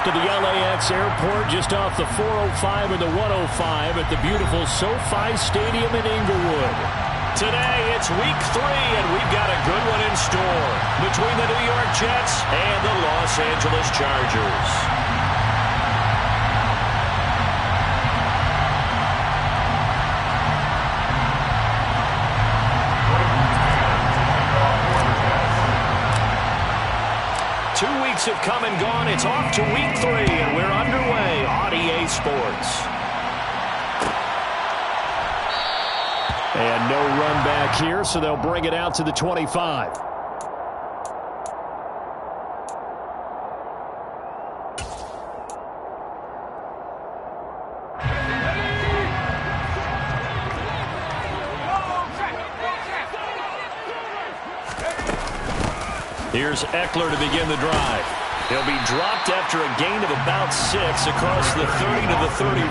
to the LAX airport just off the 405 and the 105 at the beautiful SoFi Stadium in Inglewood. Today, it's week 3, and we've got a good one in store between the New York Jets and the Los Angeles Chargers. Have come and gone. It's off to week 3, and we're underway on EA Sports. And no run back here, so they'll bring it out to the 25. Here's Eckler to begin the drive. He'll be dropped after a gain of about 6 across the 30 to the 31.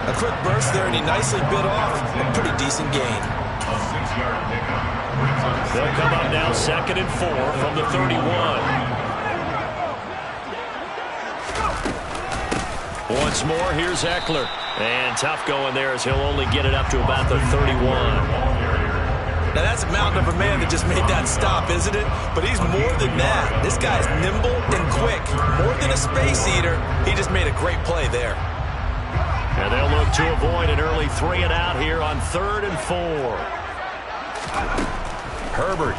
A quick burst there, and he nicely bit off a pretty decent gain. They'll come up now 2nd and 4 from the 31. Once more, here's Eckler. And tough going there as he'll only get it up to about the 31. Now, that's a mountain of a man that just made that stop, isn't it? But he's more than that. This guy's nimble and quick. More than a space eater, he just made a great play there. And they'll look to avoid an early 3 and out here on 3rd and 4. Herbert.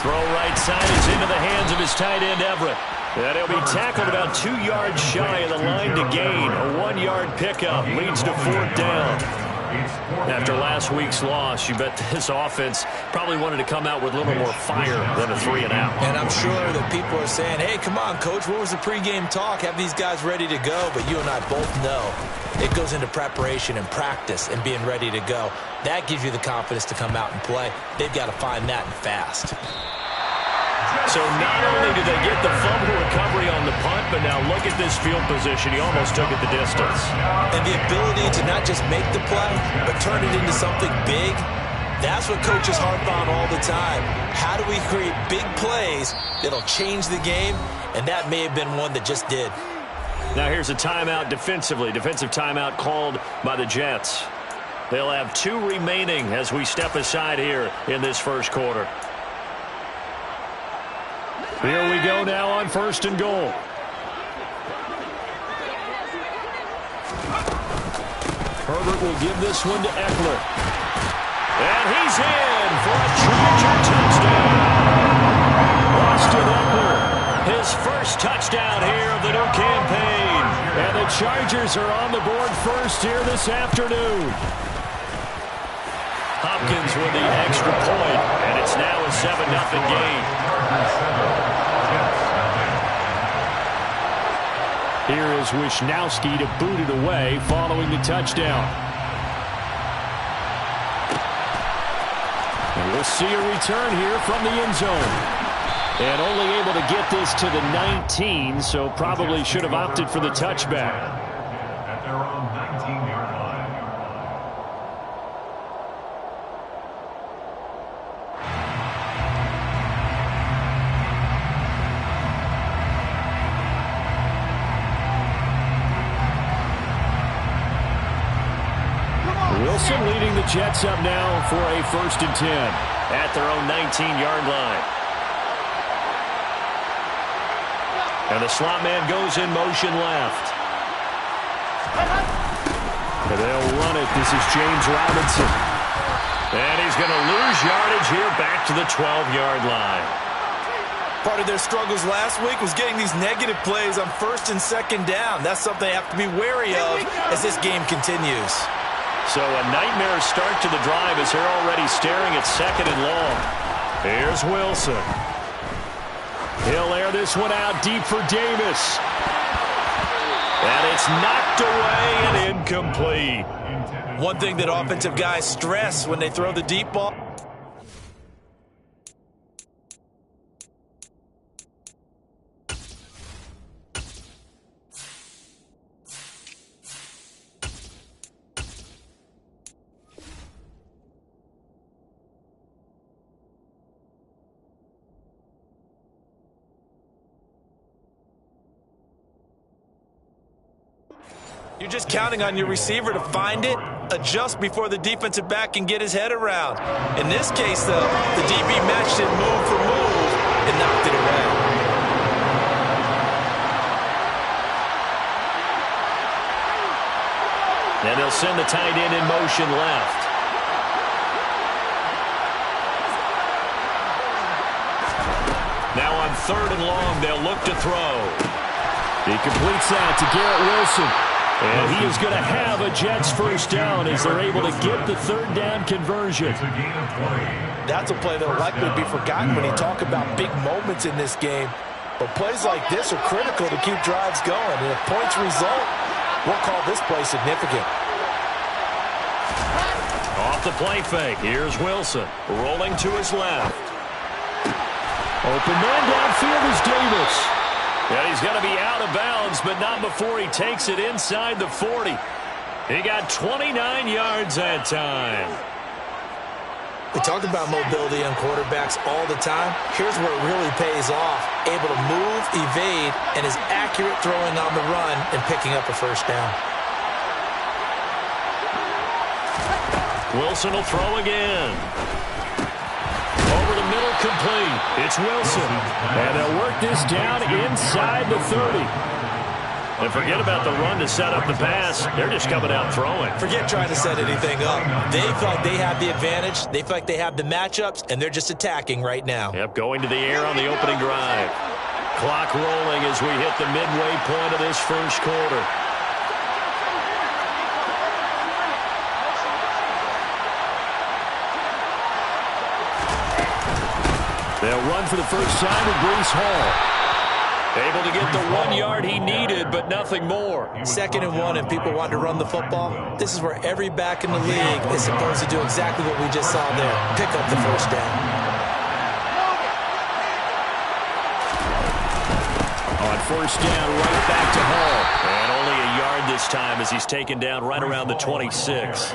Throw right side is into the hands of his tight end, Everett. And he'll be tackled about 2 yards shy of the line to gain. A 1-yard pickup leads to 4th down. After last week's loss, you bet this offense probably wanted to come out with a little more fire than a 3 and out. And I'm sure that people are saying, hey, come on, Coach, what was the pregame talk? Have these guys ready to go? But you and I both know it goes into preparation and practice and being ready to go. That gives you the confidence to come out and play. They've got to find that and fast. So not only did they get the fumble recovery on the punt, but now look at this field position. He almost took it the distance. And the ability to not just make the play, but turn it into something big, that's what coaches harp on all the time. How do we create big plays that'll change the game? And that may have been one that just did. Now here's a timeout defensively. Defensive timeout called by the Jets. They'll have 2 remaining as we step aside here in this first quarter. Here we go now on 1st and goal. Herbert will give this one to Eckler. And he's in for a Charger touchdown. Austin Eckler, his first touchdown here of the new campaign. And the Chargers are on the board first here this afternoon. Hopkins with the extra point, and it's now a 7-0 game. Here is Wisnowski to boot it away following the touchdown. And we'll see a return here from the end zone. And only able to get this to the 19, so probably should have opted for the touchback. At their own 19-yard line. Wilson leading the Jets up now for a 1st and 10 at their own 19-yard line. And the slot man goes in motion left. And they'll run it. This is James Robinson. And he's going to lose yardage here back to the 12-yard line. Part of their struggles last week was getting these negative plays on 1st and 2nd down. That's something they have to be wary of as this game continues. So a nightmare start to the drive as they're already staring at 2nd and long. Here's Wilson. He'll air this one out deep for Davis. And it's knocked away and incomplete. One thing that offensive guys stress when they throw the deep ball. You're just counting on your receiver to find it, adjust before the defensive back can get his head around. In this case, though, the DB matched it move for move and knocked it away. And they'll send the tight end in motion left. Now on 3rd and long, they'll look to throw. He completes that to Garrett Wilson. And he is going to have a Jets first down as they're able to get the 3rd down conversion. That's a play that will likely be forgotten when you talk about big moments in this game. But plays like this are critical to keep drives going. And if points result, we'll call this play significant. Off the play fake, here's Wilson. Rolling to his left. Open man downfield is Davis. And he's going to be out of bounds, but not before he takes it inside the 40. He got 29 yards that time. We talk about mobility on quarterbacks all the time. Here's where it really pays off. Able to move, evade, and is accurate throwing on the run and picking up a first down. Wilson will throw again. Over the middle, complete. It's Wilson. And they'll work this down inside the 30. And forget about the run to set up the pass. They're just coming out throwing. Forget trying to set anything up. They feel like they have the advantage. They feel like they have the matchups, and they're just attacking right now. Yep, going to the air on the opening drive. Clock rolling as we hit the midway point of this first quarter. They'll run for the first time with Breece Hall. Able to get the 1 yard he needed, but nothing more. 2nd and 1, and people want to run the football. This is where every back in the league is supposed to do exactly what we just saw there. Pick up the first down. On first down, right back to Hall. And only a yard this time as he's taken down right around the 26.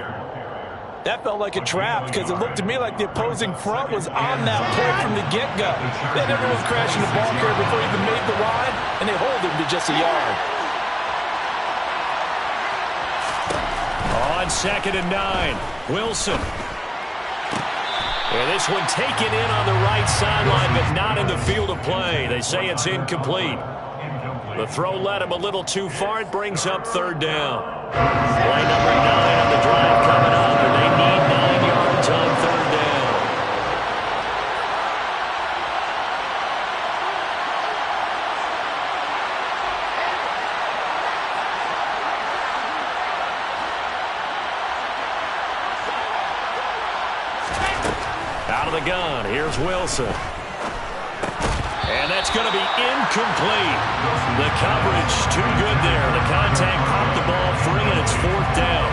That felt like a trap because it looked to me like the opposing front was on that play from the get-go. Then everyone's crashing the ball carrier before he even made the line, and they hold him to just a yard. On 2nd and 9, Wilson. And this one taken in on the right sideline, but not in the field of play. They say it's incomplete. The throw led him a little too far. It brings up 3rd down. Play number 9 on the drive coming up, and they need 9 yards on 3rd down. Out of the gun, here's Wilson. And that's going to be incomplete. The coverage too good there. The contact popped the ball free, and it's 4th down.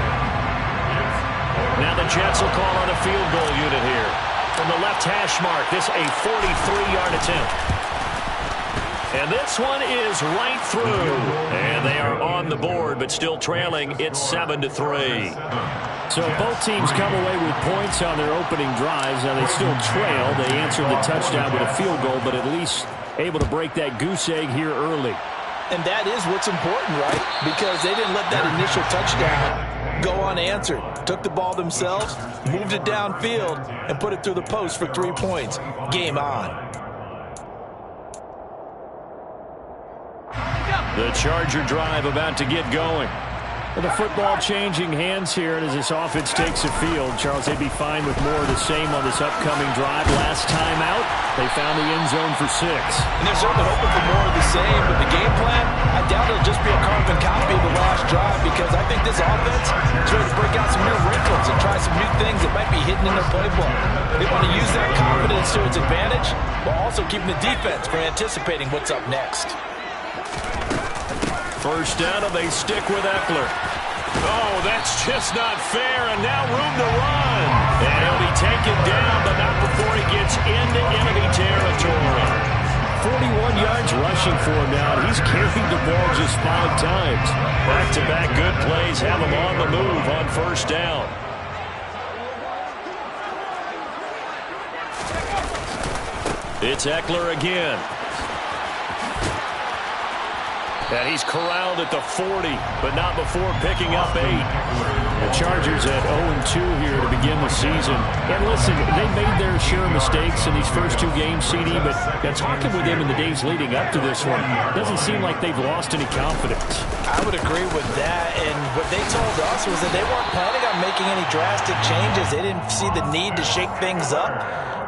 Now the Jets will call on a field goal unit here. From the left hash mark, this a 43-yard attempt. And this one is right through. And they are on the board, but still trailing. It's 7-3. So both teams come away with points on their opening drives. Now they still trail. They answered the touchdown with a field goal, but at least able to break that goose egg here early. And that is what's important, right? Because they didn't let that initial touchdown go unanswered. Took the ball themselves, moved it downfield, and put it through the post for 3 points. Game on. The Charger drive about to get going. Well, the football changing hands here, and as this offense takes the field, Charles, they'd be fine with more of the same on this upcoming drive. Last time out, they found the end zone for 6. And they're certainly hoping for more of the same, but the game plan, I doubt it'll just be a carbon copy of the last drive, because I think this offense is ready to break out some new wrinkles and try some new things that might be hidden in their playbook. They want to use that confidence to its advantage, while also keeping the defense from anticipating what's up next. First down, and they stick with Eckler. Oh, that's just not fair, and now room to run. And he'll be taken down, but not before he gets into enemy territory. 41 yards rushing for him now. He's carried the ball just 5 times. Back-to-back good plays have him on the move on first down. It's Eckler again. And he's corralled at the 40, but not before picking up 8. The Chargers at 0-2 here to begin the season. And listen, they made their share of mistakes in these first 2 games, CD, but talking with them in the days leading up to this one, doesn't seem like they've lost any confidence. I would agree with that, and what they told us was that they weren't planning on making any drastic changes. They didn't see the need to shake things up.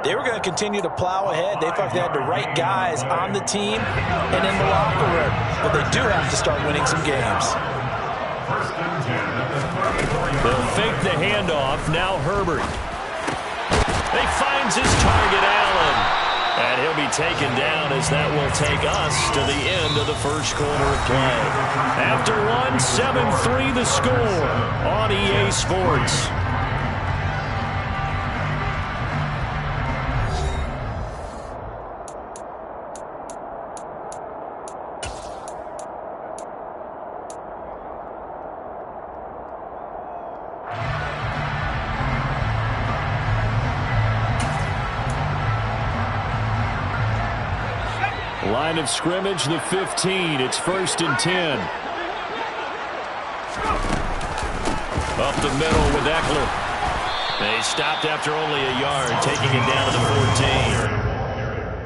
They were going to continue to plow ahead. They thought they had the right guys on the team and in the locker room. But they do have to start winning some games. They'll fake the handoff. Now Herbert. He finds his target, Allen. And he'll be taken down as that will take us to the end of the first quarter of play. After one, 7-3 the score on EA Sports. Line of scrimmage, the 15. It's 1st and 10. Up the middle with Eckler. They stopped after only a yard, taking it down to the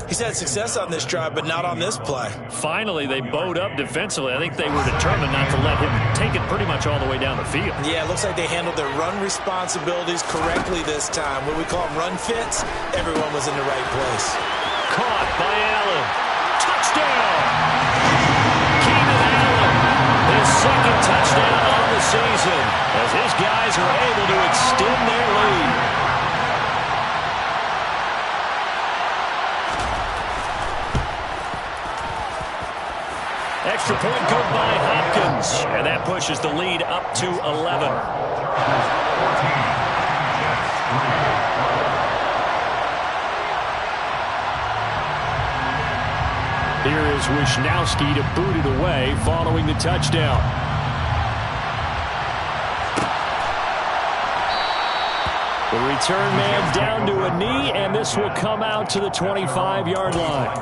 14. He's had success on this drive, but not on this play. Finally, they bowed up defensively. I think they were determined not to let him take it pretty much all the way down the field. Yeah, it looks like they handled their run responsibilities correctly this time. What we call them run fits, everyone was in the right place. Caught by Allen. Touchdown! Keenan Allen, his second touchdown on the season, as his guys are able to extend their lead. Extra point good by Hopkins, and that pushes the lead up to 11. Here is Wishnowski to boot it away following the touchdown. The return man down to a knee, and this will come out to the 25-yard line.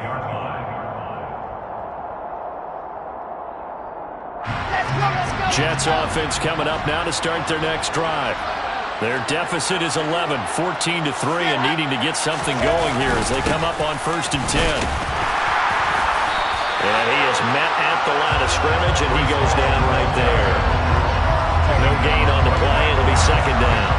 Jets offense coming up now to start their next drive. Their deficit is 11, 14-3, and needing to get something going here as they come up on 1st and 10. And he is met at the line of scrimmage, and he goes down right there. No gain on the play. It'll be 2nd down.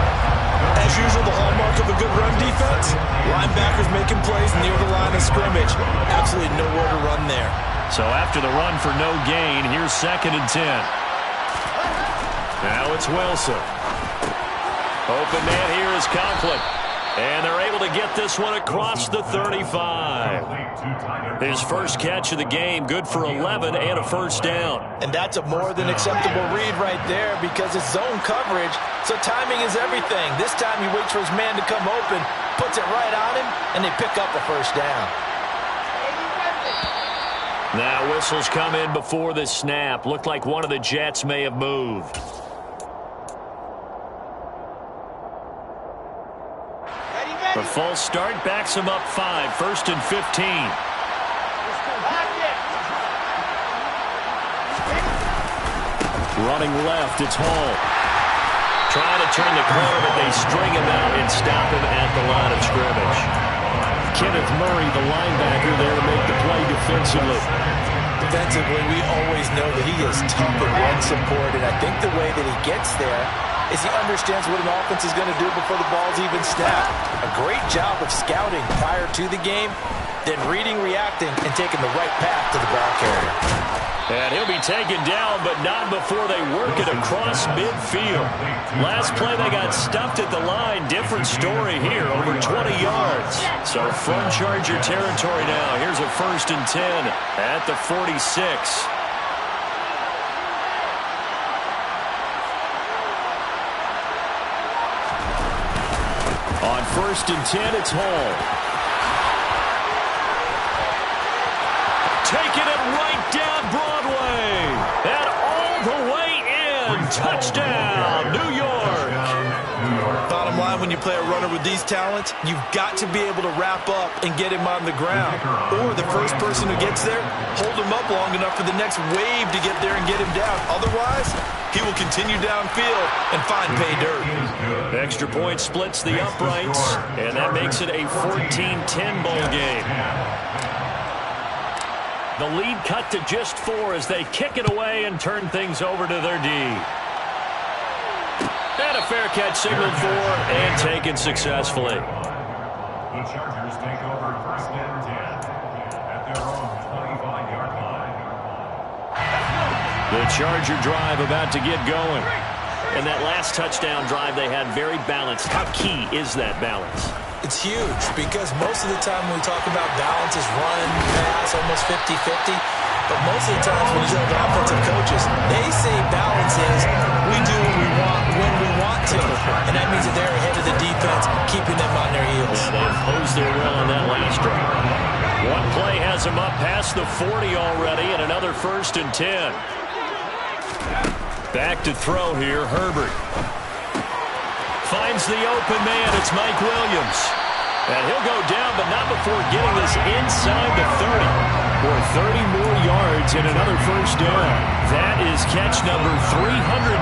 As usual, the hallmark of a good run defense, linebackers making plays near the line of scrimmage. Absolutely nowhere to run there. So after the run for no gain, here's 2nd and 10. Now it's Wilson. Open man here is Conklin. And they're able to get this one across the 35. His first catch of the game, good for 11 and a 1st down. And that's a more than acceptable read right there because it's zone coverage, so timing is everything. This time he waits for his man to come open, puts it right on him, and they pick up a 1st down. Now whistles come in before the snap. Looked like one of the Jets may have moved. The false start backs him up 5, 1st and 15. Running left, it's Hall. Trying to turn the corner, but they string him out and stop him at the line of scrimmage. Kenneth Murray, the linebacker, there to make the play defensively. Defensively, we always know that he is tough in run support, and I think the way that he gets there is he understands what an offense is going to do before the ball's even snapped. A great job of scouting prior to the game, then reading, reacting, and taking the right path to the ball carrier. And he'll be taken down, but not before they work it across midfield. Last play, they got stuffed at the line. Different story here, over 20 yards. So from Charger territory now. Here's a 1st and 10 at the 46. On 1st and 10, it's Hall. Taking it right down Broadway. And all the way in. Touchdown, New York. Bottom line, when you play a run Connor, with these talents, you've got to be able to wrap up and get him on the ground. Or the first person who gets there, hold him up long enough for the next wave to get there and get him down. Otherwise, he will continue downfield and find pay dirt. Extra point splits the uprights, and that makes it a 14-10 ball game. The lead cut to just 4 as they kick it away and turn things over to their D. And a fair catch signaled for and taken successfully. The Chargers take over first and 10 at their own 25-yard line. The Charger drive about to get going. And that last touchdown drive they had very balanced. How key is that balance? It's huge because most of the time when we talk about balance is run, pass, almost 50-50. But most of the times when you talk to offensive coaches, they say balance is we do what we want when we want to. And that means that they're ahead of the defense, keeping them on their heels. Yeah, they imposed their will on that last drive. One play has them up past the 40 already, and another first and 10. Back to throw here, Herbert. Finds the open man, it's Mike Williams. And he'll go down, but not before getting this inside the 30. For 30 more yards and another first down. That is catch number 300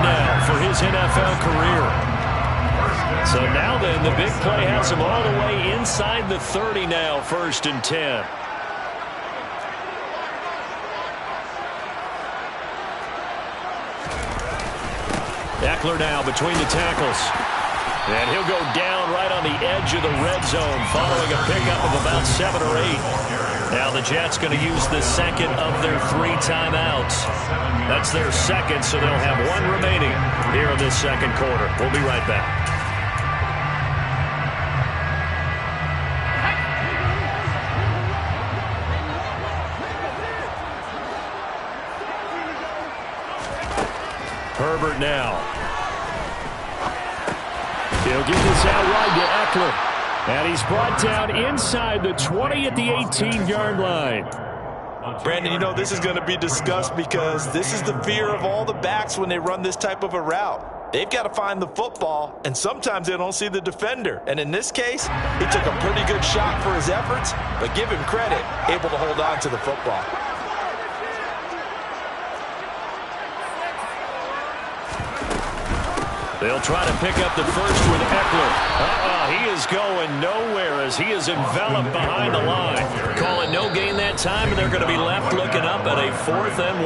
now for his NFL career. So now then, the big play has him all the way inside the 30 now, first and 10. Eckler now between the tackles. And he'll go down right on the edge of the red zone following a pickup of about 7 or 8. Now the Jets going to use the second of their 3 timeouts. That's their second, so they'll have 1 remaining here in this second quarter. We'll be right back. Herbert now. He'll get this out wide to Eckler. And he's brought down inside the 20 at the 18-yard line. Brandon, you know this is going to be discussed because this is the fear of all the backs when they run this type of a route. They've got to find the football, and sometimes they don't see the defender. And in this case, he took a pretty good shot for his efforts, but give him credit, able to hold on to the football. They'll try to pick up the first with Eckler. He is going nowhere as he is enveloped behind the line. Call it no gain that time, and they're going to be left looking up at a 4th and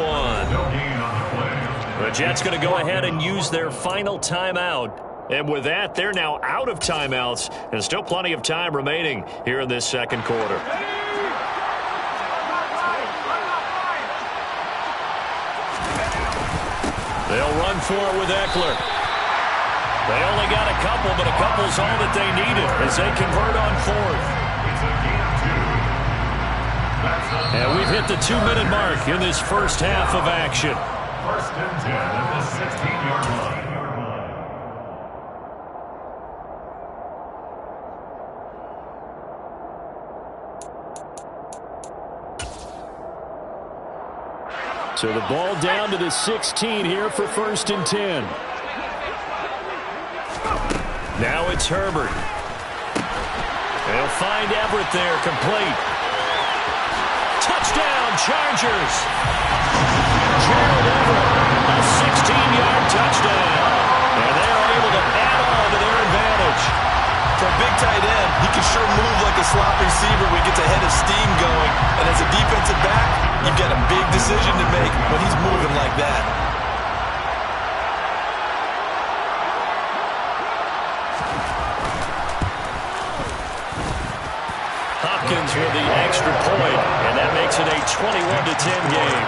1. The Jets going to go ahead and use their final timeout. And with that, they're now out of timeouts, and still plenty of time remaining here in this second quarter. They'll run for it with Eckler. They only got a couple, but a couple's all that they needed as they convert on 4th. And we've hit the 2-minute mark in this first half of action. First and 10 at the 16-yard line. So the ball down to the 16 here for first and 10. Now it's Herbert. They'll find Everett there, complete. Touchdown, Chargers. Gerald Everett, a 16-yard touchdown. And they're able to add on to their advantage. For a big tight end, he can sure move like a slot receiver when he gets a head of steam going. And as a defensive back, you've got a big decision to make when he's moving like that. Hopkins with the extra point, and that makes it a 21-10 game.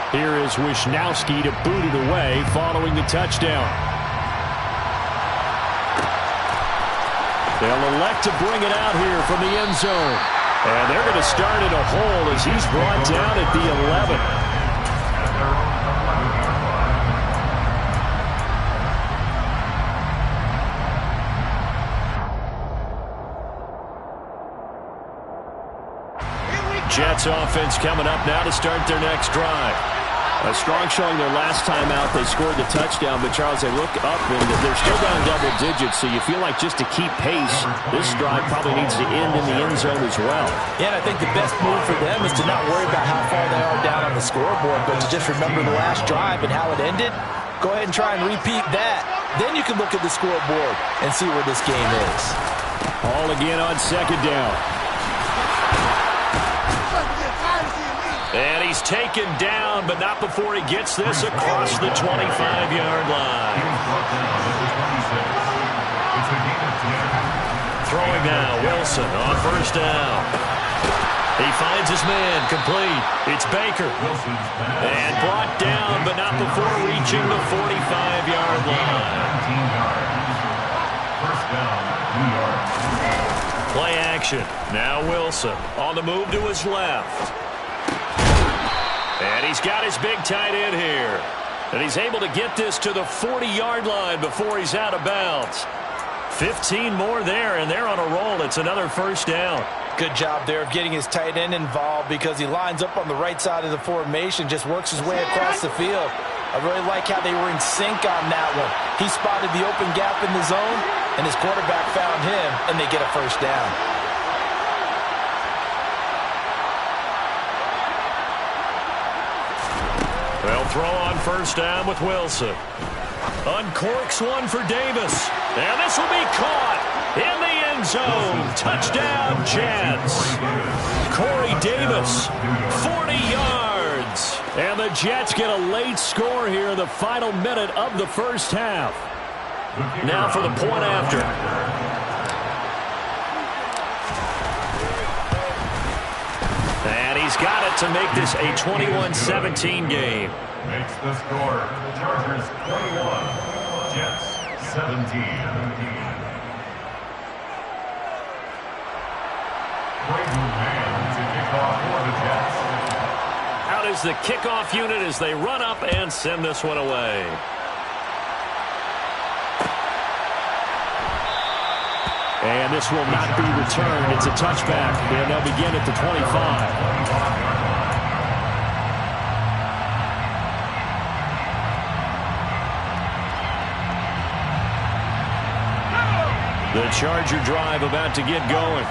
Here is Wisnowski to boot it away following the touchdown. They'll elect to bring it out here from the end zone. And they're going to start at a hole as he's brought down at the 11. Jets offense coming up now to start their next drive. A strong showing their last time out. They scored the touchdown, but Charles, they look up and they're still down double digits, so you feel like just to keep pace, this drive probably needs to end in the end zone as well. Yeah, and I think the best move for them is to not worry about how far they are down on the scoreboard, but to just remember the last drive and how it ended. Go ahead and try and repeat that. Then you can look at the scoreboard and see where this game is. All again on second down. And he's taken down, but not before he gets this across the 25-yard line. Throwing now, Wilson on first down. He finds his man, complete. It's Baker. And brought down, but not before reaching the 45-yard line. First down, New York. Play action. Now Wilson on the move to his left. And he's got his big tight end here. And he's able to get this to the 40-yard line before he's out of bounds. 15 more there, and they're on a roll. It's another first down. Good job there of getting his tight end involved because he lines up on the right side of the formation, just works his way across the field. I really like how they were in sync on that one. He spotted the open gap in the zone, and his quarterback found him, and they get a first down. They'll throw on first down with Wilson. Uncorks one for Davis. And this will be caught in the end zone. Touchdown, Jets. Corey Davis, 40 yards. And the Jets get a late score here in the final minute of the first half. Now for the point after. And he's got it to make this a 21-17 game. Makes the score. Chargers 21, Jets 17. Braden Mann to kick off for the Jets. Out is the kickoff unit as they run up and send this one away. And this will not be returned. It's a touchback, and they'll begin at the 25. The Charger drive about to get going.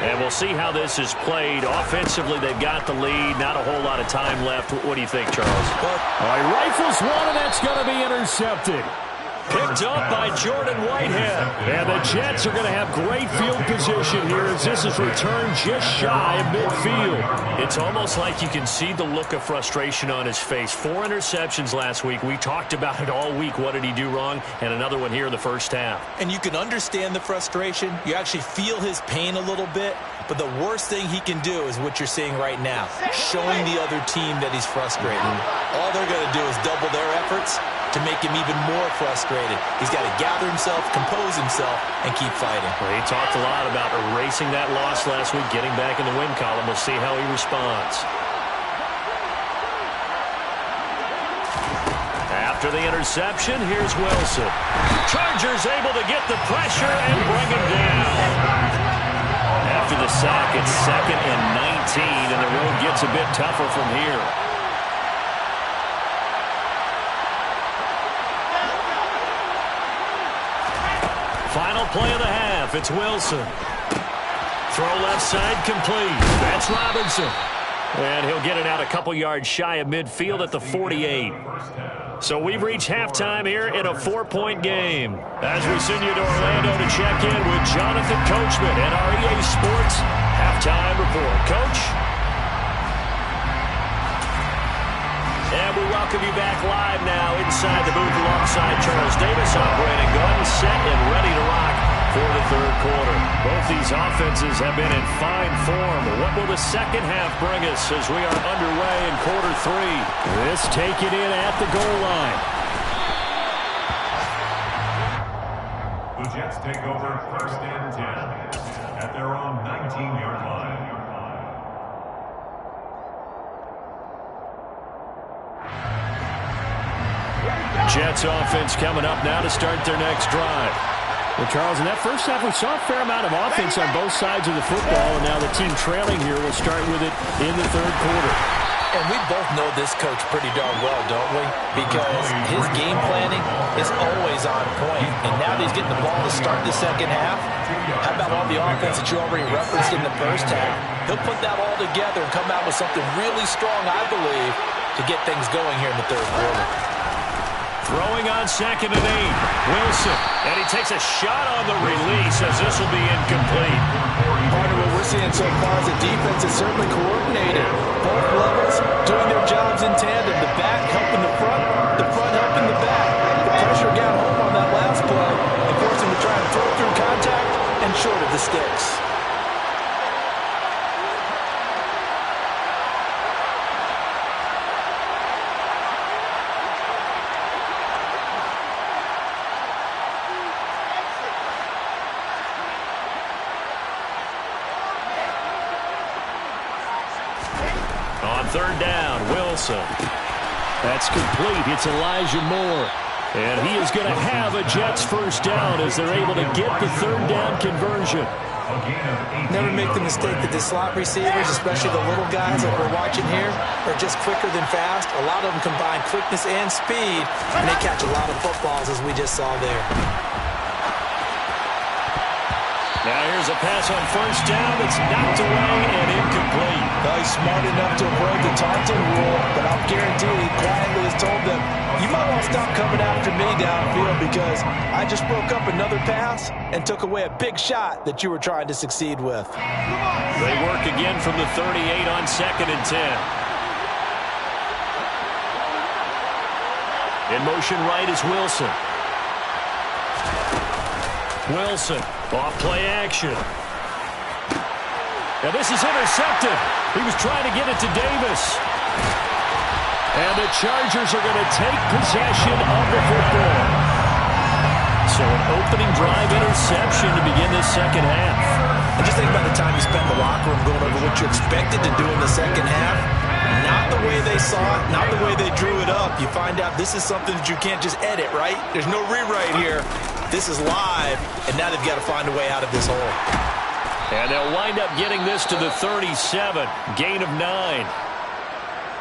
And we'll see how this is played. Offensively, they've got the lead. Not a whole lot of time left. What do you think, Charles? All right, rifles one, and that's going to be intercepted. Picked up by Jordan Whitehead. And the Jets are going to have great field position here as this is returned just shy of midfield. It's almost like you can see the look of frustration on his face. 4 interceptions last week. We talked about it all week. What did he do wrong? And another one here in the first half. And you can understand the frustration. You actually feel his pain a little bit. But the worst thing he can do is what you're seeing right now, showing the other team that he's frustrated. All they're going to do is double their efforts to make him even more frustrated. He's got to gather himself, compose himself, and keep fighting. Well, he talked a lot about erasing that loss last week, getting back in the win column. We'll see how he responds. After the interception, here's Wilson. Chargers able to get the pressure and bring him down. After the sack, it's 2nd and 19, and the road gets a bit tougher from here. Final play of the half. It's Wilson. Throw left side complete. That's Robinson. And he'll get it out a couple yards shy of midfield at the 48. So we've reached halftime here in a 4-point game. As we send you to Orlando to check in with Jonathan Coachman and our EA Sports halftime report. Coach? And we welcome you back live now inside the booth alongside Charles Davis on Brandon Gaudin, set and ready to rock for the third quarter. Both these offenses have been in fine form. What will the second half bring us as we are underway in quarter 3? This taken in at the goal line. The Jets take over 1st and 10 at their own 19-yard line. Jets offense coming up now to start their next drive. Well, Charles, in that first half, we saw a fair amount of offense on both sides of the football, and now the team trailing here will start with it in the third quarter. And we both know this coach pretty darn well, don't we? Because his game planning is always on point. And now that he's getting the ball to start the second half, how about all the offense that you already referenced in the first half? He'll put that all together and come out with something really strong, I believe, to get things going here in the third quarter. Throwing on 2nd and 8. Wilson. And he takes a shot on the release as this will be incomplete. Partner, what we're seeing so far is the defense is certainly coordinated. Both levels doing their jobs in tandem. The back helping the front helping the back. The pressure got home on that last play and forced him to try and throw through contact and short of the sticks. On 3rd down, Wilson. That's complete. It's Elijah Moore. And he is going to have a Jets first down as they're able to get the 3rd down conversion. Never make the mistake that the slot receivers, especially the little guys that we're watching here, are just quicker than fast. A lot of them combine quickness and speed, and they catch a lot of footballs, as we just saw there. Now here's a pass on 1st down that's knocked away and incomplete. Well, he's smart enough to avoid the taunting rule, but I'll guarantee he quietly has told them, you might want to stop coming after me downfield because I just broke up another pass and took away a big shot that you were trying to succeed with. They work again from the 38 on 2nd and 10. In motion right is Wilson. Wilson, off play action. Now this is intercepted. He was trying to get it to Davis. And the Chargers are going to take possession of the football. So an opening drive interception to begin this second half. And just think about the time you spent in the locker room going over what you expected to do in the second half. Not the way they saw it, not the way they drew it up. You find out this is something that you can't just edit, right? There's no rewrite here. This is live, and now they've got to find a way out of this hole. And they'll wind up getting this to the 37, gain of 9.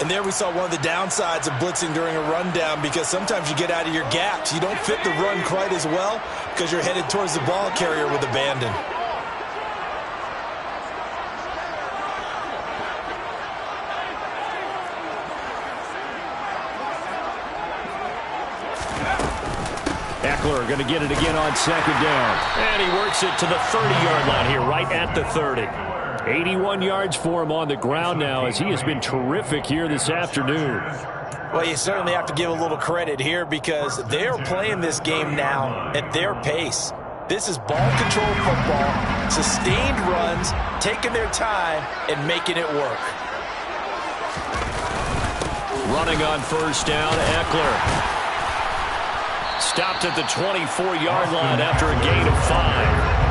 And there we saw one of the downsides of blitzing during a rundown because sometimes you get out of your gaps. You don't fit the run quite as well because you're headed towards the ball carrier with abandon. Eckler going to get it again on 2nd down. And he works it to the 30-yard line here, right at the 30. 81 yards for him on the ground now as he has been terrific here this afternoon. Well, you certainly have to give a little credit here because they are playing this game now at their pace. This is ball control football, sustained runs, taking their time and making it work. Running on 1st down, Eckler. Stopped at the 24-yard line after a gain of 5.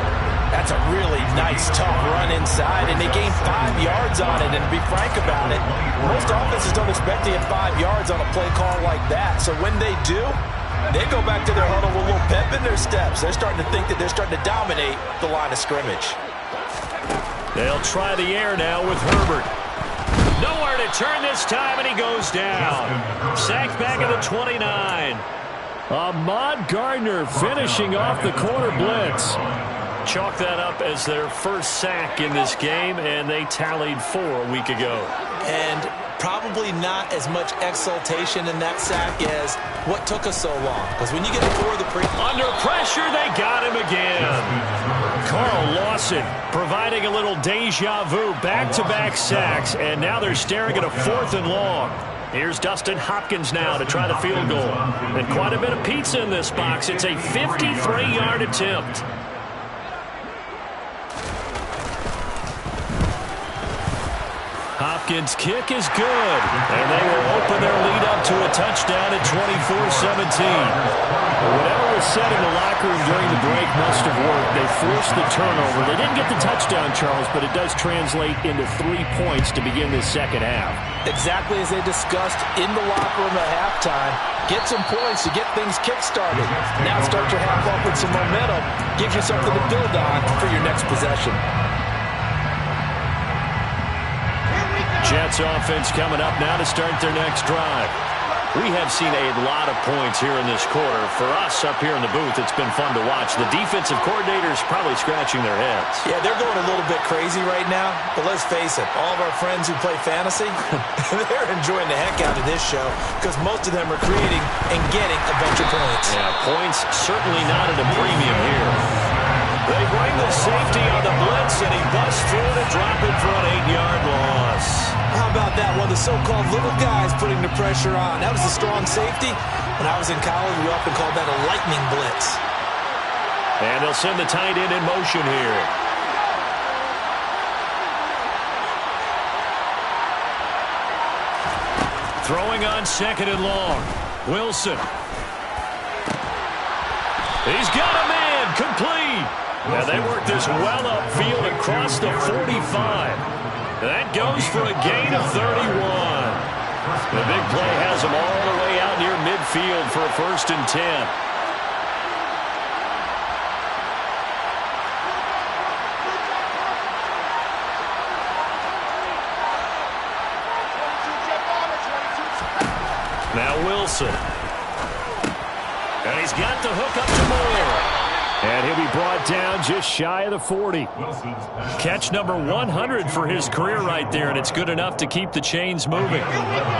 That's a really nice, tough run inside, and they gained 5 yards on it. And to be frank about it, most offenses don't expect to get 5 yards on a play call like that. So when they do, they go back to their huddle with a little pep in their steps. They're starting to think that they're starting to dominate the line of scrimmage. They'll try the air now with Herbert. Nowhere to turn this time, and he goes down. Sacked back at the 29. Ahmad Gardner finishing off the corner blitz. Chalk that up as their first sack in this game, and they tallied 4 a week ago. And probably not as much exultation in that sack as what took us so long. Because when you get 4 of the under pressure, they got him again. Carl Lawson providing a little deja vu, back-to-back sacks, and now they're staring at a 4th and long. Here's Dustin Hopkins now to try the field goal. And quite a bit of pizza in this box. It's a 53-yard attempt. Hopkins' kick is good, and they will open their lead up to a touchdown at 24-17. Whatever was said in the locker room during the break must have worked. They forced the turnover. They didn't get the touchdown, Charles, but it does translate into 3 points to begin this second half. Exactly as they discussed in the locker room at halftime. Get some points to get things kick-started. Now start your half off with some momentum. Gives you something to build on for your next possession. Jets offense coming up now to start their next drive. We have seen a lot of points here in this quarter. For us up here in the booth, it's been fun to watch. The defensive coordinators probably scratching their heads. Yeah, they're going a little bit crazy right now. But let's face it, all of our friends who play fantasy, they're enjoying the heck out of this show because most of them are creating and getting a bunch of points. Yeah, points certainly not at a premium here. They bring the safety on the blitz, and he busts through to drop it for an 8-yard loss. How about that? One of the so-called little guys putting the pressure on. That was a strong safety. When I was in college, we often called that a lightning blitz. And they'll send the tight end in motion here. Throwing on second and long. Wilson. He's got a man. Complete. And they work this well upfield across the 45. That goes for a gain of 31. The big play has them all the way out near midfield for a 1st and 10. Now Wilson. And he's got the hook up to Moore. And he'll be brought down just shy of the 40. Catch number 100 for his career right there, and it's good enough to keep the chains moving.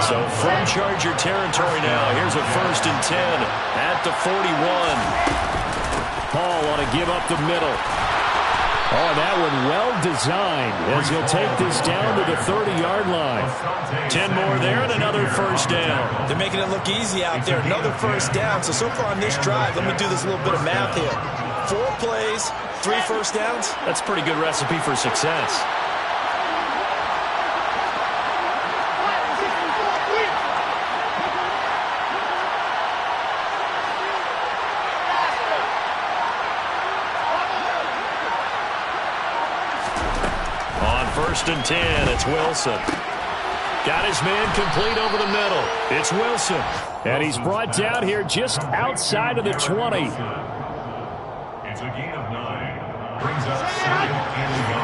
So from Charger territory now, here's a 1st and 10 at the 41. Paul on to give up the middle. Oh, that one well designed as he'll take this down to the 30-yard line. 10 more there and another 1st down. They're making it look easy out there. Another 1st down. So far on this drive, let me do this little bit of math here. 4 plays, 3 1st downs. That's a pretty good recipe for success. On 1st and 10, it's Wilson. Got his man complete over the middle. It's Wilson. And he's brought down here just outside of the 20. It's a gain of 9. Brings up 2nd and 9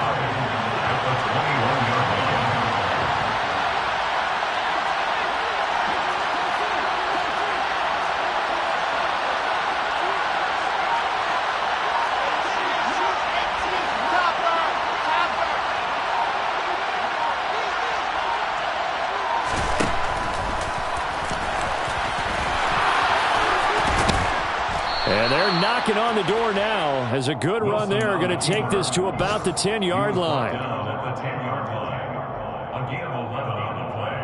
at the 21-yard line. And they're knocking on the door now as a good run there. Going to take this to about the 10-yard line. Down at the 10-yard line. A gain of 11 on the play.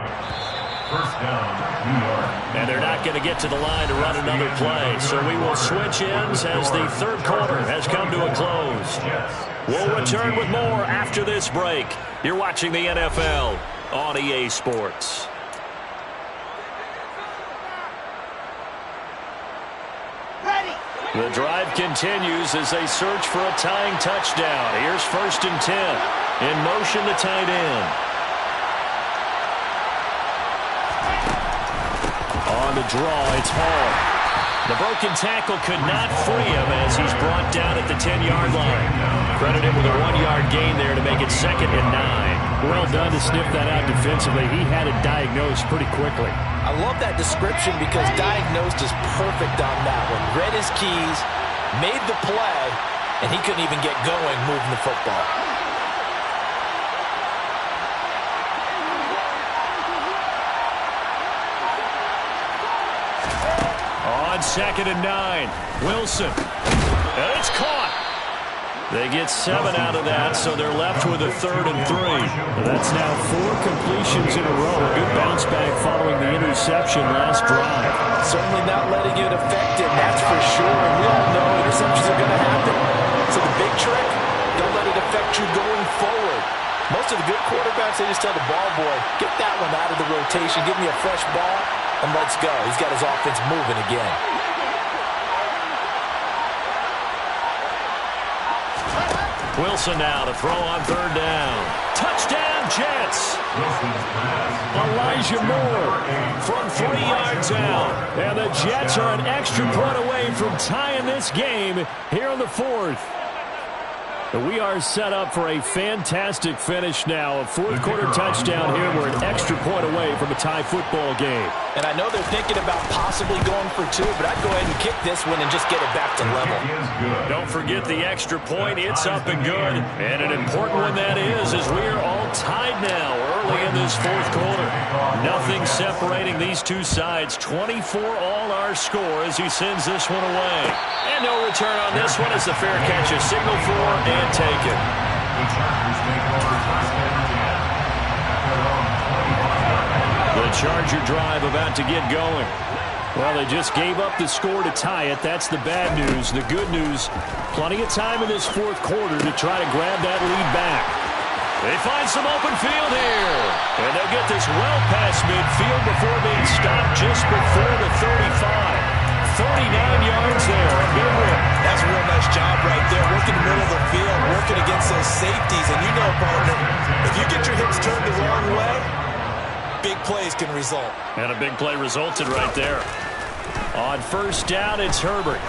1st down, New York. And they're not going to get to the line to run another play. So we will switch ends as the 3rd quarter has come to a close. We'll return with more after this break. You're watching the NFL on EA Sports. The drive continues as they search for a tying touchdown. Here's 1st and 10. In motion, the tight end. On the draw, it's Hall. The broken tackle could not free him as he's brought down at the 10-yard line. Credit him with a 1-yard gain there to make it 2nd and 9. Well done to sniff that out defensively. He had it diagnosed pretty quickly. I love that description because diagnosed is perfect on that one. Read his keys, made the play, and he couldn't even get going moving the football. On 2nd and 9, Wilson. And it's caught. They get 7 out of that, so they're left with a 3rd and 3. That's now 4 completions in a row. A good bounce back following the interception last drive. Certainly not letting it affect him, that's for sure. And we all know interceptions are going to happen. So the big trick, don't let it affect you going forward. Most of the good quarterbacks, they just tell the ball boy, get that one out of the rotation, give me a fresh ball, and let's go. He's got his offense moving again. Wilson now to throw on 3rd down. Touchdown, Jets. Elijah Moore from 3 yards out. And the Jets are an extra point away from tying this game here in the 4th. We are set up for a fantastic finish now. A fourth-quarter touchdown here. We're an extra point away from a tie football game. And I know they're thinking about possibly going for two, but I'd go ahead and kick this one and just get it back to level. Don't forget the extra point. It's up and good. And an important one that is, as we are all tied now early in this fourth quarter. Nothing separating these two sides. 24 all our score as he sends this one away. And no return on this one as the fair catch is signaled for and taken. The Charger drive about to get going. Well, they just gave up the score to tie it. That's the bad news. The good news, plenty of time in this fourth quarter to try to grab that lead back. They find some open field here. And they'll get this well past midfield before being stopped just before the 35. 39 yards there. A big one. That's a real nice job right there. Working the middle of the field, working against those safeties. And you know, partner, if you get your hips turned the wrong way, big plays can result. And a big play resulted right there. On first down, it's Herbert.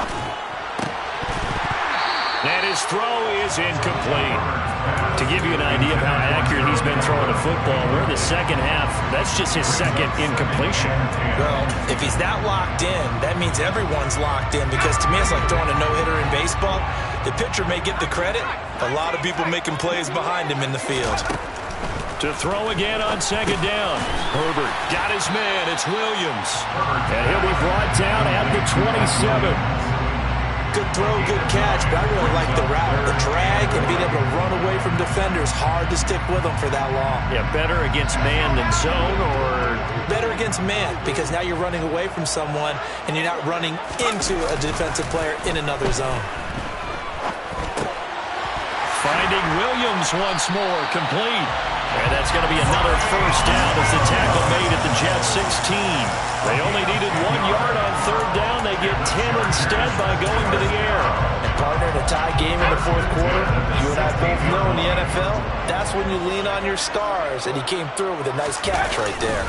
And his throw is incomplete. To give you an idea of how accurate he's been throwing the football, we're in the second half. That's just his second incompletion. Well, if he's that locked in, that means everyone's locked in, because to me it's like throwing a no-hitter in baseball. The pitcher may get the credit. A lot of people making plays behind him in the field. To throw again on second down. Herbert got his man. It's Williams. And he'll be brought down at the 27. Good throw, good catch, but I really like the route. The drag and being able to run away from defenders. Hard to stick with them for that long. Yeah, better against man than zone, or? Better against man, because now you're running away from someone and you're not running into a defensive player in another zone. Finding Williams once more, complete. And that's going to be another first down as the tackle made at the Jets 16. They only needed 1 yard on third down. They get 10 instead by going to the air. And partner, in a tie game in the fourth quarter, you and I both know in the NFL, that's when you lean on your stars. And he came through with a nice catch right there.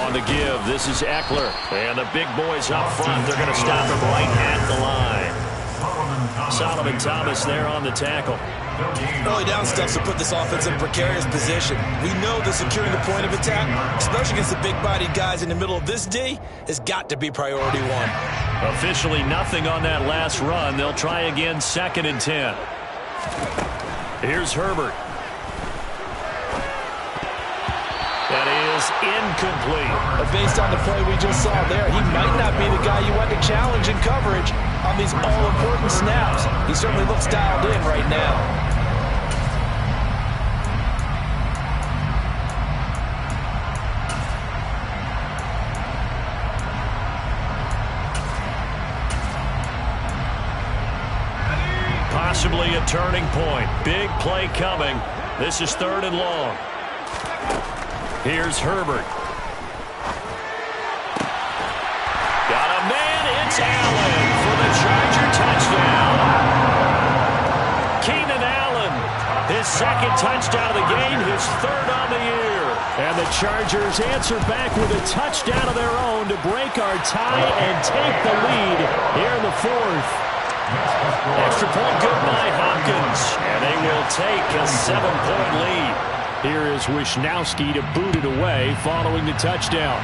On the give, this is Eckler. And the big boys up front, they're going to stop him right at the line. Solomon Thomas there on the tackle. Early down stuff to put this offense in a precarious position. We know that securing the point of attack, especially against the big-bodied guys in the middle of this D, has got to be priority one. Officially nothing on that last run. They'll try again, 2nd and 10. Here's Herbert. That is incomplete. But based on the play we just saw there, he might not be the guy you want to challenge in coverage on these all-important snaps. He certainly looks dialed in right now. Possibly a turning point. Big play coming. This is 3rd and long. Here's Herbert. Got a man. It's Allen for the Charger touchdown. Keenan Allen, his 2nd touchdown of the game, his 3rd on the year. And the Chargers answer back with a touchdown of their own to break our tie and take the lead here in the 4th. Extra point good by Hopkins. And they will take a 7-point lead. Here is Wisnowski to boot it away following the touchdown.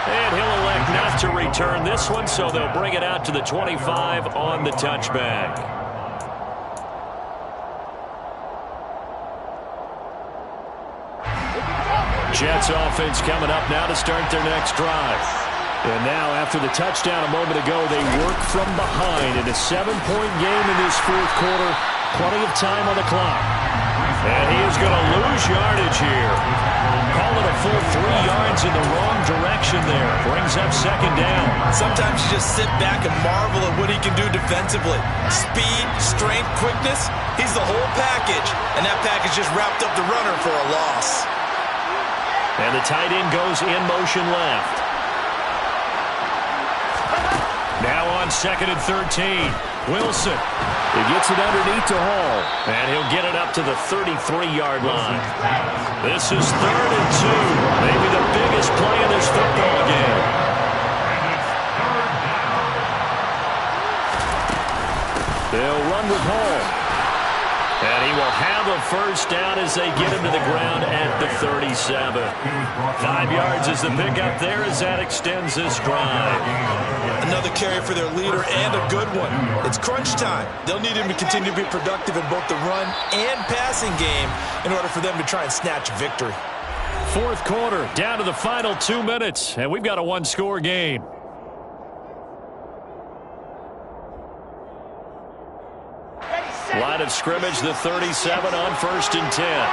And he'll elect not to return this one, so they'll bring it out to the 25 on the touchback. Jets offense coming up now to start their next drive. And now, after the touchdown a moment ago, they work from behind in a 7-point game in this fourth quarter. Plenty of time on the clock. And he is going to lose yardage here. Call it a full 3 yards in the wrong direction there. Brings up 2nd down. Sometimes you just sit back and marvel at what he can do defensively. Speed, strength, quickness, he's the whole package. And that package just wrapped up the runner for a loss. And the tight end goes in motion left. Now on 2nd and 13. Wilson. He gets it underneath to Hall. And he'll get it up to the 33-yard line. This is 3rd and 2. Maybe the biggest play in this football game. They'll run with Hall. And he will have a first down as they get him to the ground at the 37. 5 yards is the pickup there as that extends this drive. Another carry for their leader and a good one. It's crunch time. They'll need him to continue to be productive in both the run and passing game in order for them to try and snatch victory. Fourth quarter, down to the final 2 minutes, and we've got a one-score game. Line of scrimmage, the 37 on 1st and 10.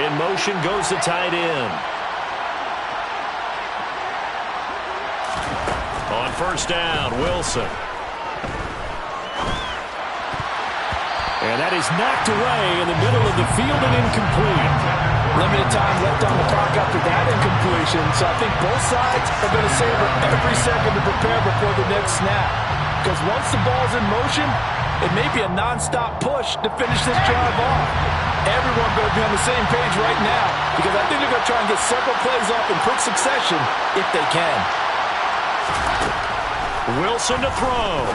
In motion goes the tight end. On 1st down, Wilson. And that is knocked away in the middle of the field and incomplete. Limited time left on the clock after that incompletion, so I think both sides are going to savor every second to prepare before the next snap. Because once the ball's in motion, it may be a non-stop push to finish this drive off. Everyone going to be on the same page right now because I think they're going to try and get several plays off in quick succession if they can. Wilson to throw.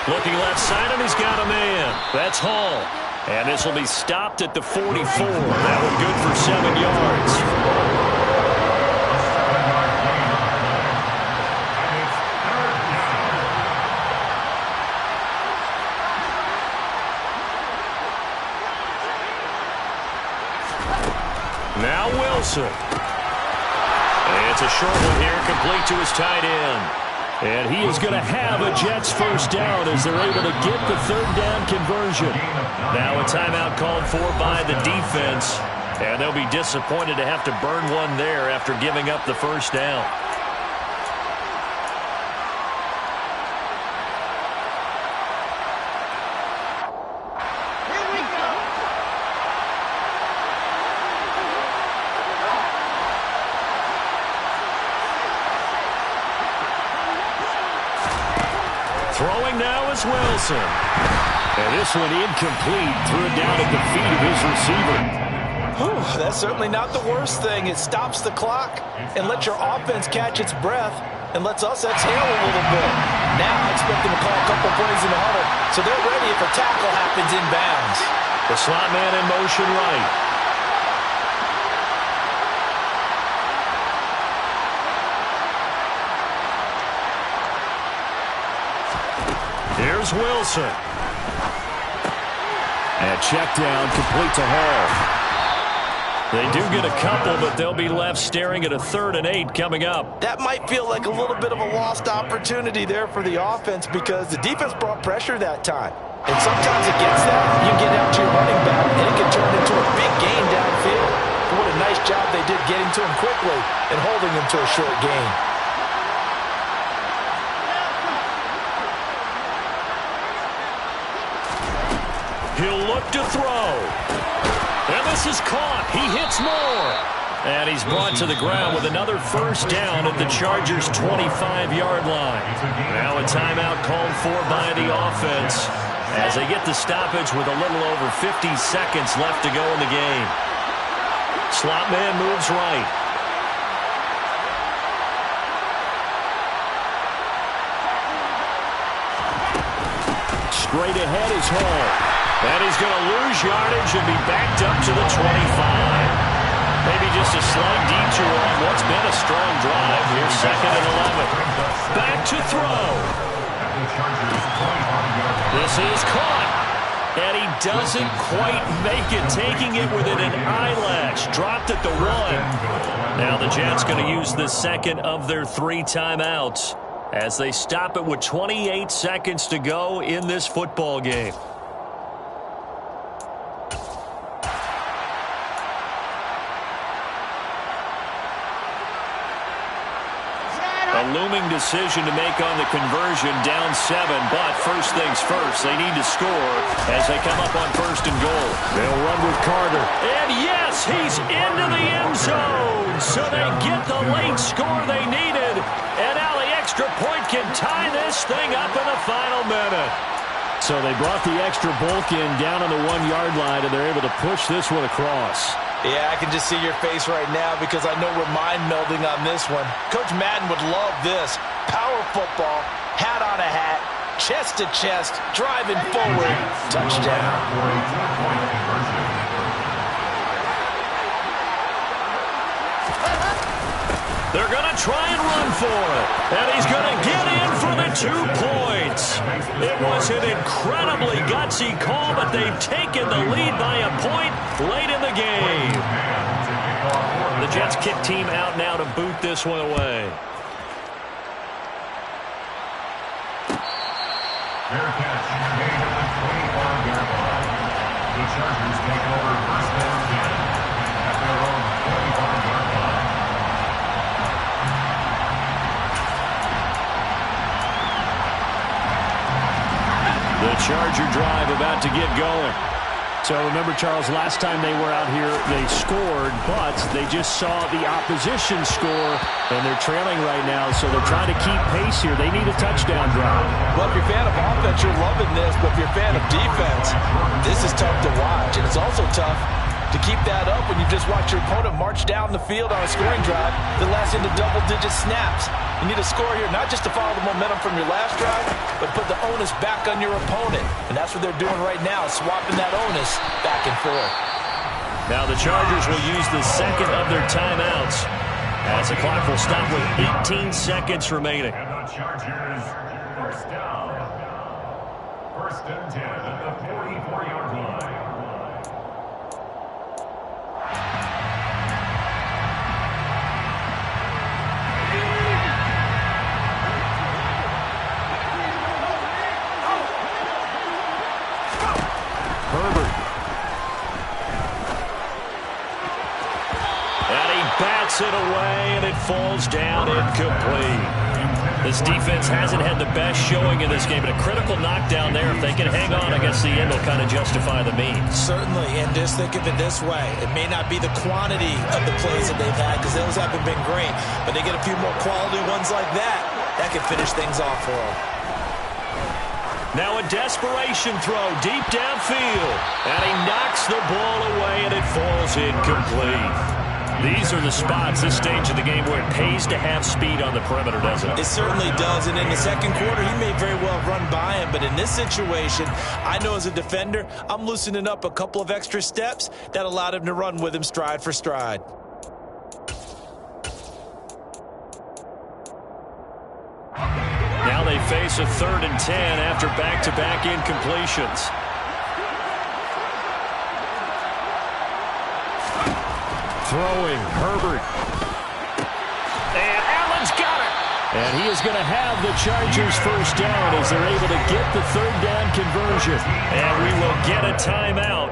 Looking left side, and he's got a man. That's Hall. And this will be stopped at the 44. That one good for 7 yards. Now Wilson. And it's a short one here, complete to his tight end. And he is going to have a Jets first down as they're able to get the 3rd down conversion. Now a timeout called for by the defense. And they'll be disappointed to have to burn one there after giving up the first down. Throwing now is Wilson. And this one incomplete. Threw it down at the feet of his receiver. Whew, that's certainly not the worst thing. It stops the clock and lets your offense catch its breath and lets us exhale a little bit. Now I expect them to call a couple plays in the huddle so they're ready if a tackle happens inbounds. The slot man in motion right. Here's Wilson. And check down, complete to Hall. They do get a couple, but they'll be left staring at a 3rd and 8 coming up. That might feel like a little bit of a lost opportunity there for the offense because the defense brought pressure that time. And sometimes against that, you get out to your running back, and it can turn into a big gain downfield. But what a nice job they did getting to him quickly and holding him to a short gain. He'll look to throw. And this is caught. He hits more. And he's brought to the ground with another first down at the Chargers' 25-yard line. Now a timeout called for by the offense as they get the stoppage with a little over 50 seconds left to go in the game. Slot man moves right. Straight ahead is Hall. And he's going to lose yardage and be backed up to the 25. Maybe just a slight detour on what's been a strong drive. Here's 2nd and 11. Back to throw. This is caught. And he doesn't quite make it, taking it within an eyelash. Dropped at the 1. Now the Jets going to use the 2nd of their 3 timeouts as they stop it with 28 seconds to go in this football game. A looming decision to make on the conversion, down 7, but first things first, they need to score as they come up on 1st and goal. They'll run with Carter. And yes, he's into the end zone. So they get the late score they needed. And now the extra point can tie this thing up in the final minute. So they brought the extra bulk in down on the 1-yard line, and they're able to push this one across. Yeah, I can just see your face right now because I know we're mind-melding on this one. Coach Madden would love this. Power football, hat on a hat, chest to chest, driving forward, touchdown. They're going to try and run for it. And he's going to get in for the 2 points. It was an incredibly gutsy call, but they've taken the lead by a point late in the game. The Jets kick team out now to boot this one away. Fair catch made at the 25-yard line. The Chargers take over first down 10 at their own 25-yard line. The Charger drive about to get going. So remember, Charles, last time they were out here, they scored, but they just saw the opposition score, and they're trailing right now, so they're trying to keep pace here. They need a touchdown drive. Well, if you're a fan of offense, you're loving this, but if you're a fan of defense, this is tough to watch, and it's also tough to keep that up when you just watch your opponent march down the field on a scoring drive that lasts into double-digit snaps. You need a score here, not just to follow the momentum from your last drive, but put the onus back on your opponent. And that's what they're doing right now, swapping that onus back and forth. Now the Chargers will use the second of their timeouts as the clock will stop with 18 seconds remaining. And the Chargers, first down. First and 10 at the 44-yard line. Herbert. And he bats it away, and it falls down incomplete. This defense hasn't had the best showing in this game, but a critical knockdown there. If they can hang on against the end, they'll kind of justify the means. Certainly, and just think of it this way. It may not be the quantity of the plays that they've had, because those haven't been great, but they get a few more quality ones like that. That can finish things off for them. Now a desperation throw deep downfield. And he knocks the ball away, and it falls incomplete. These are the spots, this stage of the game, where it pays to have speed on the perimeter, doesn't it? It certainly does, and in the second quarter, he may very well run by him, but in this situation, I know as a defender, I'm loosening up a couple of extra steps that allowed him to run with him stride for stride. Now they face a 3rd and 10 after back-to-back incompletions. Throwing, Herbert. And Allen's got it. And he is going to have the Chargers first down as they're able to get the 3rd down conversion. And we will get a timeout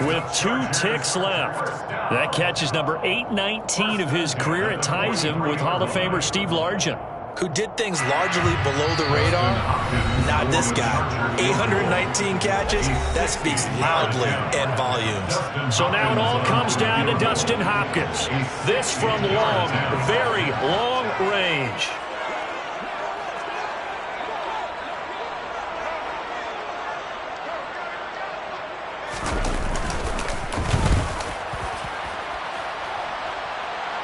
with 2 ticks left. That catch is number 819 of his career. It ties him with Hall of Famer Steve Largent, who did things largely below the radar. Not this guy. 819 catches, that speaks loudly in volumes. So now it all comes down to Dustin Hopkins. This from long, very long range.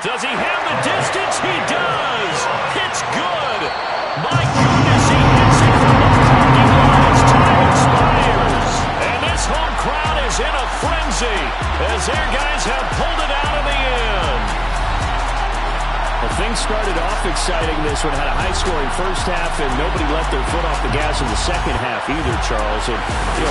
Does he have the distance? He does. It's good. My goodness, he hits it from the parking lot as time expires. And this home crowd is in a frenzy as their guys have pulled it out in the end. Well, things started off exciting. This one had a high-scoring first half, and nobody let their foot off the gas in the second half either, Charles. And,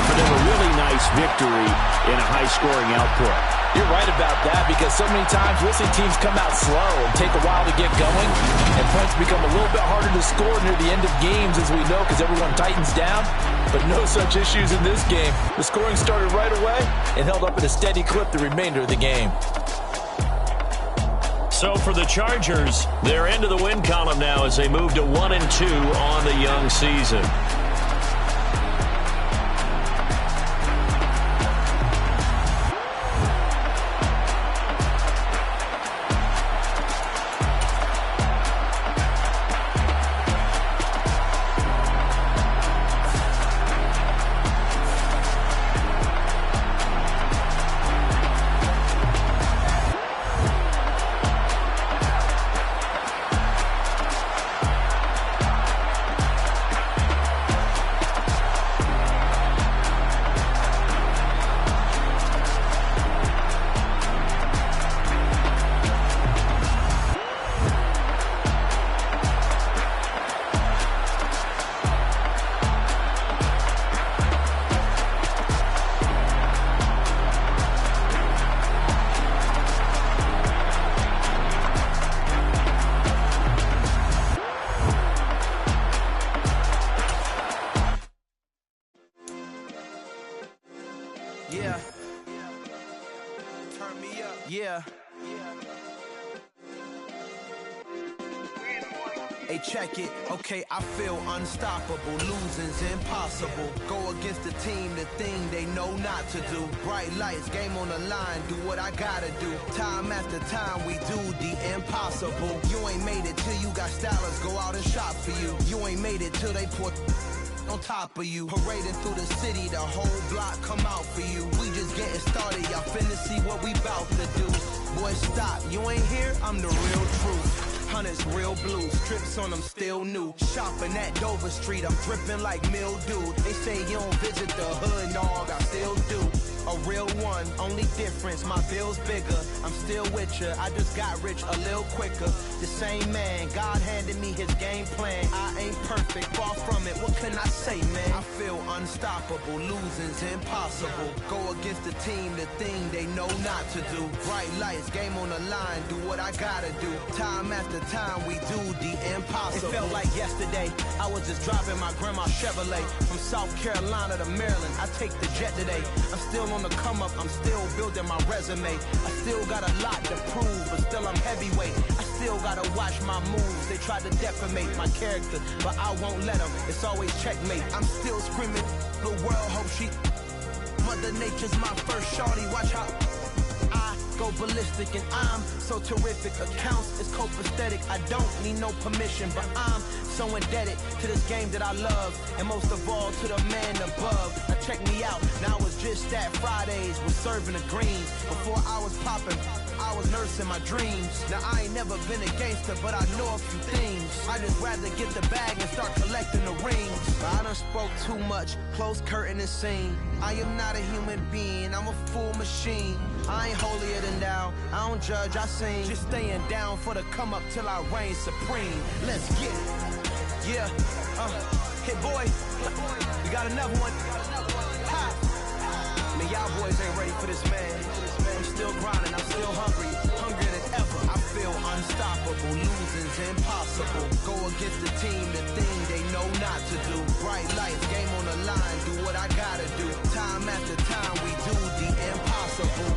for them, a really nice victory in a high-scoring output. You're right about that, because so many times we'll see teams come out slow and take a while to get going, and points become a little bit harder to score near the end of games, as we know, because everyone tightens down. But no such issues in this game. The scoring started right away and held up at a steady clip the remainder of the game. So for the Chargers, they're into the win column now as they move to 1-2 on the young season. Turn me up. Yeah. Hey, check it. Okay, I feel unstoppable. Losing's impossible. Go against the team, the thing they know not to do. Bright lights, game on the line, do what I gotta do. Time after time, we do the impossible. You ain't made it till you got stylers go out and shop for you. You ain't made it till they pour on top of you. Parading through the city, the whole block come out for you. We just getting started, y'all finna see what we bout to do. Boy, stop, you ain't here, I'm the real truth. Hunters, real blue, strips on them still new. Shopping at Dover Street, I'm dripping like mildew. They say you don't visit the hood, dog, I still do. A real one, only difference, my bill's bigger. I'm still with ya, I just got rich a little quicker. The same man, God handed me his game plan. I ain't perfect, far from it, what can I say, man? I feel unstoppable, losing's impossible. Go against the team, the thing they know not to do. Bright lights, game on the line, do what I gotta do. Time after time, we do the impossible. It felt like yesterday, I was just driving my grandma's Chevrolet from South Carolina to Maryland. I take the jet today. I'm still on the come up, I'm still building my resume. I still got a lot to prove, but still I'm heavyweight. I still gotta watch my moves. They tried to defamate my character, but I won't let them. It's always checkmate. I'm still screaming, the world hope she. Mother Nature's my first shorty. Watch how I go ballistic, and I'm so terrific. Accounts is copacetic. I don't need no permission, but I'm so indebted to this game that I love, and most of all to the man above. Now check me out, now it's just that Fridays was serving the greens. Before I was popping, I was nursing my dreams. Now I ain't never been a gangster, but I know a few things. I just rather get the bag and start collecting the rings. I done spoke too much, close curtain and scene. I am not a human being, I'm a full machine. I ain't holier than thou, I don't judge, I sing. Just staying down for the come up till I reign supreme. Let's get it. Yeah, hey boy, we got another one. Ha! Man, y'all boys ain't ready for this, man. I'm still grinding, I'm still hungry, hungrier than ever. I feel unstoppable, losing's impossible. Go against the team, the thing they know not to do. Bright lights, game on the line, do what I gotta do. Time after time, we do the impossible.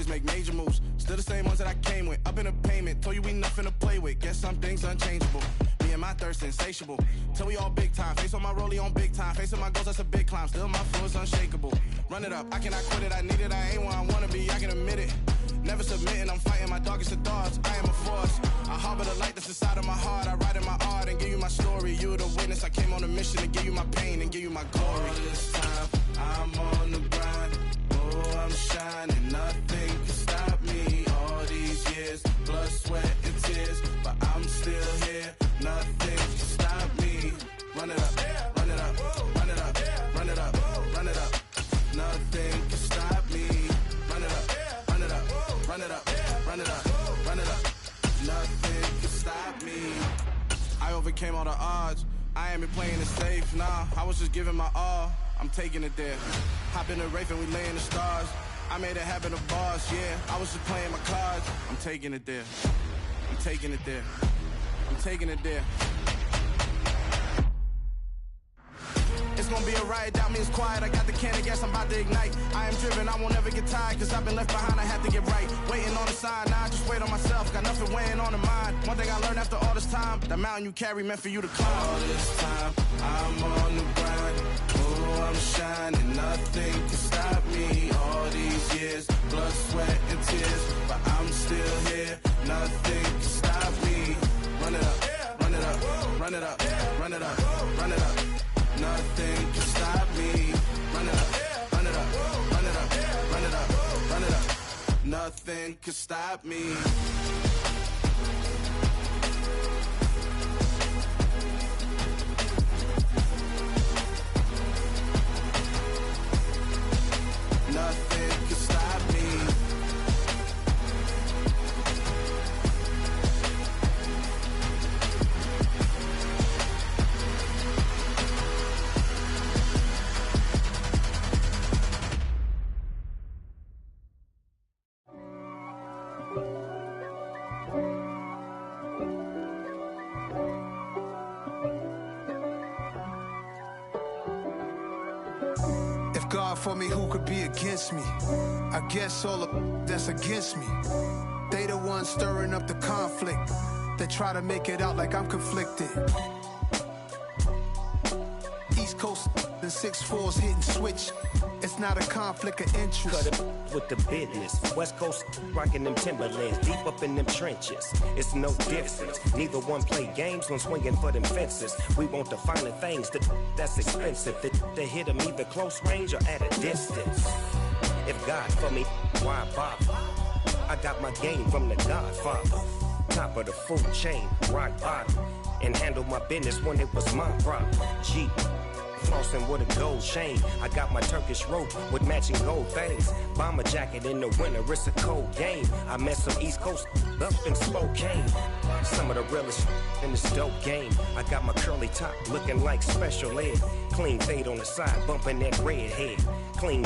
Make major moves, still the same ones that I came with. Up in a payment, told you we nothing to play with. Guess some things unchangeable. Me and my thirst insatiable. Till we all big time. Face on my rollie on big time. Facing my goals, that's a big climb. Still my flow is unshakable. Run it up, I cannot quit it. I need it, I ain't where I wanna be. I can admit it. Never submitting, I'm fighting my darkest of thoughts. I am a force. I harbor the light that's inside of my heart. I write in my art and give you my story. You the witness. I came on a mission to give you my pain and give you my glory. All this time, I'm on the grind. Oh, I'm shining. Nothing can stop me. All these years, blood, sweat, and tears, but I'm still here. Nothing can stop me. Run it up, run it up, run it up, run it up, run it up. Nothing can stop me. Run it up, run it up, run it up, run it up, run it up. Nothing can stop me. I overcame all the odds. I ain't been playing it safe, nah. I was just giving my all. I'm taking it there. Hop in the Wraith and we lay in the stars. I made it happen, the boss, yeah. I was just playing my cards. I'm taking it there. I'm taking it there. I'm taking it there. It's gonna be a riot, doubt me it's quiet. I got the can of gas, I'm about to ignite. I am driven, I won't ever get tired, cause I've been left behind, I have to get right. Waiting on the sign, now I just wait on myself. Got nothing weighing on the mind. One thing I learned after all this time, the mountain you carry meant for you to climb. All this time, I'm on the grind. Oh, I'm shining, nothing can stop me. All these years, blood, sweat, and tears, but I'm still here. Nothing can stop me. Run it up, run it up, run it up, run it up, run it up. Nothing can stop me. Run it up, run it up, run it up, run it up, run it up. Nothing can stop me. for me, who could be against me? I guess all the that's against me. They the ones stirring up the conflict. They try to make it out like I'm conflicted. East Coast and 6'4s hitting switch. It's not a conflict of interest. Cut it with the business. West Coast rocking them Timberlands, deep up in them trenches. It's no difference. Neither one play games when swinging for them fences. We want the finer things that's expensive. To hit them either close range or at a distance. If God for me, why bother? I got my game from the Godfather. Top of the food chain, rock bottom. And handle my business when it was my problem. G. Flossing with a gold chain. I got my Turkish rope with matching gold things. Bomber jacket in the winter, it's a cold game. I met some East Coast up in Spokane. Some of the realest in this dope game. I got my curly top looking like special ed. Clean fade on the side, bumping that red head. Clean